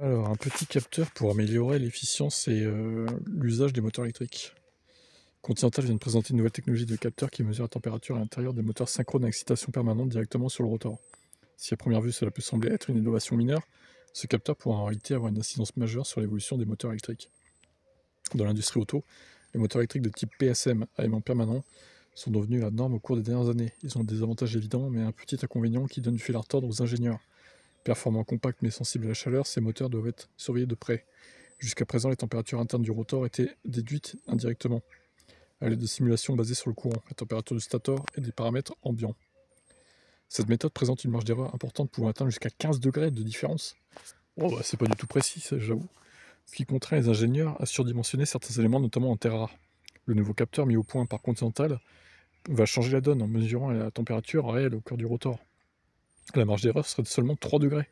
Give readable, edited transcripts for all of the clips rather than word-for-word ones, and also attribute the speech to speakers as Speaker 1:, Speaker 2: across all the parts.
Speaker 1: Alors, un petit capteur pour améliorer l'efficience et l'usage des moteurs électriques. Continental vient de présenter une nouvelle technologie de capteur qui mesure la température à l'intérieur des moteurs synchrones à excitation permanente directement sur le rotor. Si à première vue cela peut sembler être une innovation mineure, ce capteur pourra en réalité avoir une incidence majeure sur l'évolution des moteurs électriques. Dans l'industrie auto, les moteurs électriques de type PSM à aimant permanent sont devenus la norme au cours des dernières années. Ils ont des avantages évidents, mais un petit inconvénient qui donne du fil à retordre aux ingénieurs. Performants, compacts mais sensibles à la chaleur, ces moteurs doivent être surveillés de près. Jusqu'à présent, les températures internes du rotor étaient déduites indirectement, à l'aide de simulations basées sur le courant, la température du stator et des paramètres ambiants. Cette méthode présente une marge d'erreur importante pouvant atteindre jusqu'à 15 degrés de différence. Oh, bah, c'est pas du tout précis, ça, j'avoue. Ce qui contraint les ingénieurs à surdimensionner certains éléments, notamment en terre rare. Le nouveau capteur mis au point par Continental va changer la donne en mesurant la température réelle au cœur du rotor. La marge d'erreur serait de seulement 3 degrés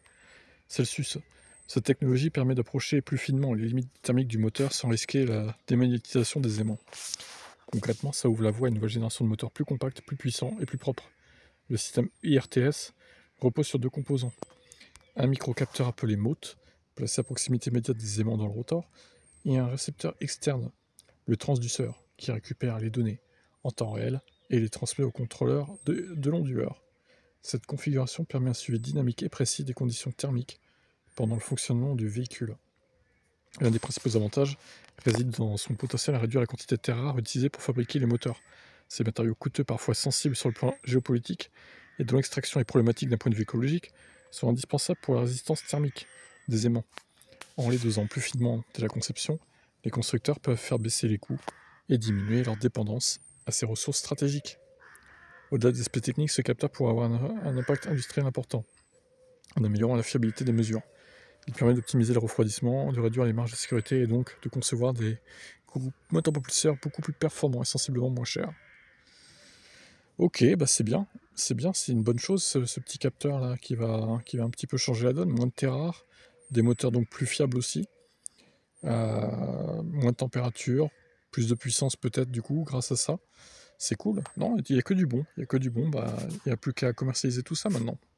Speaker 1: Celsius. Cette technologie permet d'approcher plus finement les limites thermiques du moteur sans risquer la démagnétisation des aimants. Concrètement, ça ouvre la voie à une nouvelle génération de moteurs plus compacts, plus puissants et plus propres. Le système IRTS repose sur deux composants. Un microcapteur appelé MOTE, placé à proximité immédiate des aimants dans le rotor, et un récepteur externe, le transduceur, qui récupère les données en temps réel et les transmet au contrôleur de l'onduleur. Cette configuration permet un suivi dynamique et précis des conditions thermiques pendant le fonctionnement du véhicule. L'un des principaux avantages réside dans son potentiel à réduire la quantité de terres rares utilisée pour fabriquer les moteurs. Ces matériaux coûteux, parfois sensibles sur le plan géopolitique, et dont l'extraction est problématique d'un point de vue écologique, sont indispensables pour la résistance thermique des aimants. En les dosant plus finement dès la conception, les constructeurs peuvent faire baisser les coûts et diminuer leur dépendance à ces ressources stratégiques. Au-delà des aspects techniques, ce capteur pourrait avoir un impact industriel important, en améliorant la fiabilité des mesures. Il permet d'optimiser le refroidissement, de réduire les marges de sécurité et donc de concevoir des motopropulseurs beaucoup plus performants et sensiblement moins chers. Ok, bah c'est bien, c'est une bonne chose ce petit capteur là qui va un petit peu changer la donne, moins de terres rares, des moteurs donc plus fiables aussi, moins de température, plus de puissance peut-être du coup grâce à ça. C'est cool, non, il n'y a que du bon, bah il n'y a plus qu'à commercialiser tout ça maintenant.